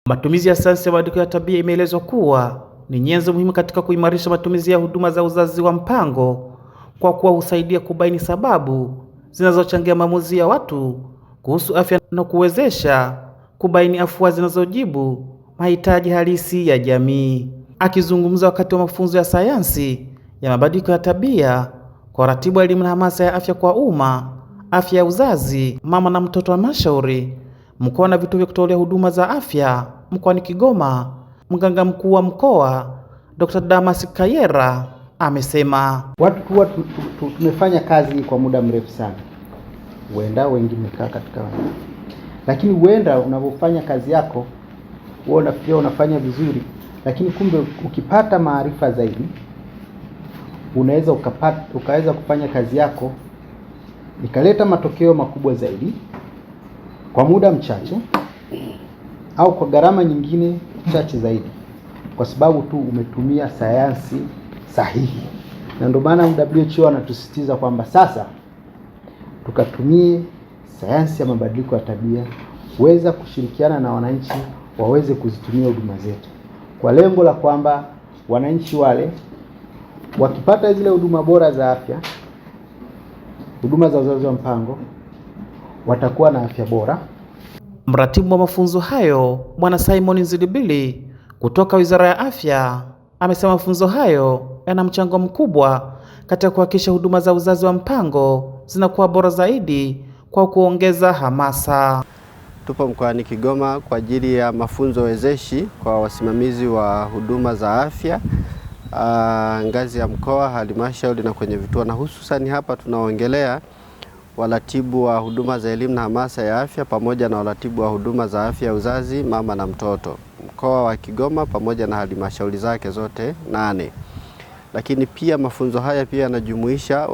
Matumizi ya sayansi ya mabadiliko ya tabia imeelezwa kuwa ni nyenzo muhimu katika kuimarisha matumizi ya huduma za uzazi wa mpango, kwa kuwa husaidia kubaini sababu zinazochangia maamuzi ya watu kuhusu afya na kuwezesha kubaini afua zinazojibu mahitaji halisi ya jamii. Akizungumza wakati wa mafunzo ya sayansi ya mabadiliko ya tabia kwa uratibu wa elimu na hamasa ya afya kwa umma, afya ya uzazi, mama na mtoto, halmashauri mkoa na vituo vya kutolea huduma za afya mkoani Kigoma, mganga mkuu wa mkoa Dr. Damas Kayera amesema watu huwa tumefanya kazi kwa muda mrefu sana, huenda wengi mmekaa katika, lakini huenda unapofanya kazi yako unafikiria unafanya vizuri, lakini kumbe ukipata maarifa zaidi unaweza ukaweza kufanya kazi yako ikaleta matokeo makubwa zaidi kwa muda mchache au kwa gharama nyingine chache zaidi, kwa sababu tu umetumia sayansi sahihi. Na ndio maana WHO anatusisitiza kwamba sasa tukatumie sayansi ya mabadiliko ya tabia kuweza kushirikiana na wananchi waweze kuzitumia huduma zetu, kwa lengo la kwamba wananchi wale wakipata zile huduma bora za afya, huduma za uzazi wa mpango, watakuwa na afya bora. Mratibu wa mafunzo hayo Bwana Simon Nzilibili kutoka Wizara ya Afya amesema mafunzo hayo yana mchango mkubwa katika kuhakikisha huduma za uzazi wa mpango zinakuwa bora zaidi kwa kuongeza hamasa. Tupo mkoani Kigoma kwa ajili ya mafunzo wezeshi kwa wasimamizi wa huduma za afya ngazi ya mkoa, halmashauri na kwenye vituo, na hususan hapa tunaongelea waratibu wa huduma za elimu na hamasa ya afya pamoja na waratibu wa huduma za afya ya uzazi, mama na mtoto mkoa wa Kigoma pamoja na halmashauri zake zote 8. Lakini pia mafunzo haya pia yanajumuisha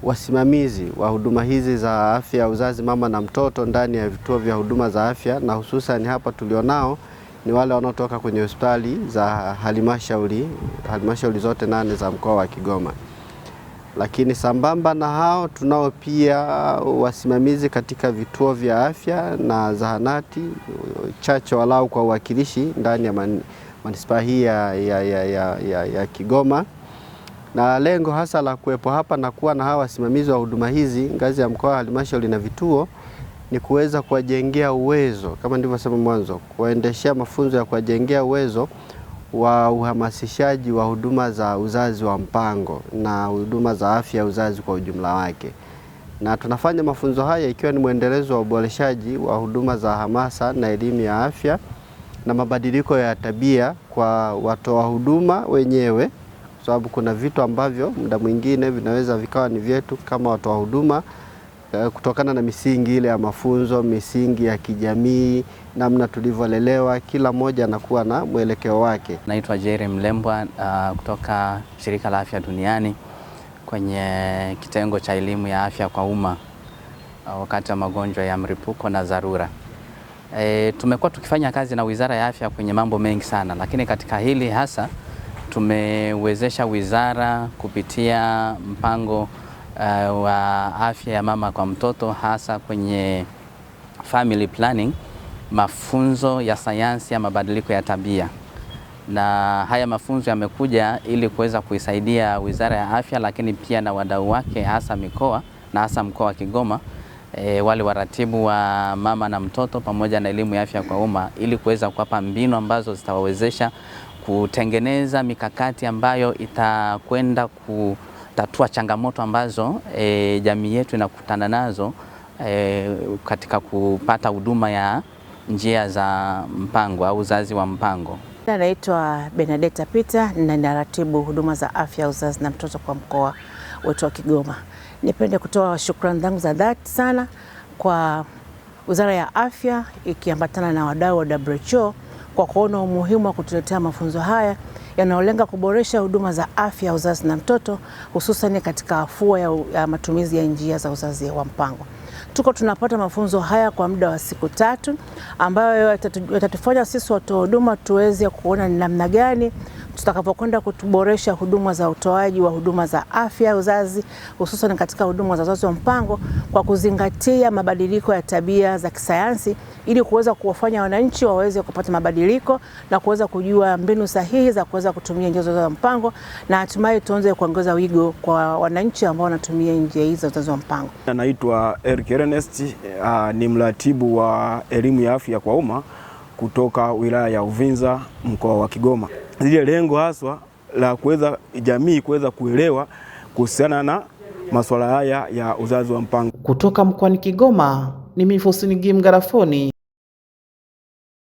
wasimamizi wa huduma hizi za afya ya uzazi, mama na mtoto ndani ya vituo vya huduma za afya, na hususan hapa tulionao ni wale wanaotoka kwenye hospitali za halmashauri zote 8 za mkoa wa Kigoma. Lakini sambamba na hao tunao pia wasimamizi katika vituo vya afya na zahanati chache walau kwa uwakilishi ndani ya manispaa hii ya Kigoma. Na lengo hasa la kuwepo hapa na kuwa na hawa wasimamizi wa huduma hizi ngazi ya mkoa, halmashauri na vituo ni kuweza kuwajengea uwezo, kama nilivyosema mwanzo, kuendeshea mafunzo ya kuwajengea uwezo wa uhamasishaji wa huduma za uzazi wa mpango na huduma za afya ya uzazi kwa ujumla wake. Na tunafanya mafunzo haya ikiwa ni mwendelezo wa uboreshaji wa huduma za hamasa na elimu ya afya na mabadiliko ya tabia kwa watoa huduma wenyewe, kwa sababu kuna vitu ambavyo muda mwingine vinaweza vikawa ni vyetu kama watoa huduma kutokana na misingi ile ya mafunzo, misingi ya kijamii, namna tulivyolelewa, kila mmoja anakuwa na mwelekeo wake. Naitwa Jerry Mlembwa kutoka Shirika la Afya Duniani kwenye kitengo cha elimu ya afya kwa umma wakati wa magonjwa ya mlipuko na dharura. Tumekuwa tukifanya kazi na Wizara ya Afya kwenye mambo mengi sana, lakini katika hili hasa tumewezesha wizara kupitia mpango wa afya ya mama kwa mtoto, hasa kwenye family planning, mafunzo ya sayansi ya mabadiliko ya tabia. Na haya mafunzo yamekuja ili kuweza kuisaidia Wizara ya Afya, lakini pia na wadau wake hasa mikoa na hasa mkoa wa Kigoma, wale waratibu wa mama na mtoto pamoja na elimu ya afya kwa umma, ili kuweza kuwapa mbinu ambazo zitawawezesha kutengeneza mikakati ambayo itakwenda kutatua changamoto ambazo jamii yetu inakutana nazo katika kupata huduma ya njia za mpango au uzazi wa mpango. Naitwa Benedetta Peter na ninaratibu huduma za afya ya uzazi na mtoto kwa mkoa wetu wa Kigoma. Nipende kutoa shukrani zangu za dhati sana kwa Wizara ya Afya ikiambatana na wadau wa WHO kwa kuona umuhimu wa kutuletea mafunzo haya yanayolenga kuboresha huduma za afya ya uzazi na mtoto, hususan katika afua ya matumizi ya njia za uzazi wa mpango. Tunapata mafunzo haya kwa muda wa siku 3 ambayo yatatufanya sisi watoa huduma tuweze kuona ni namna gani tutakapokwenda kuboresha huduma za utoaji wa huduma za afya ya uzazi, hususan katika huduma za uzazi wa mpango, kwa kuzingatia mabadiliko ya tabia za kisayansi, ili kuweza kuwafanya wananchi waweze kupata mabadiliko na kuweza kujua mbinu sahihi za kuweza kutumia njia za uzazi wa mpango, na hatimaye tuanze kuongeza wigo kwa wananchi ambao wanatumia njia hizo za uzazi wa mpango. Naitwa Eric Ernest, ni mratibu wa elimu ya afya kwa umma kutoka wilaya ya Uvinza, mkoa wa Kigoma. Zile lengo haswa la kuweza jamii kuweza kuelewa kuhusiana na masuala haya ya uzazi wa mpango. Kutoka mkoani Kigoma, ni mimi Faustini Gimgarafoni.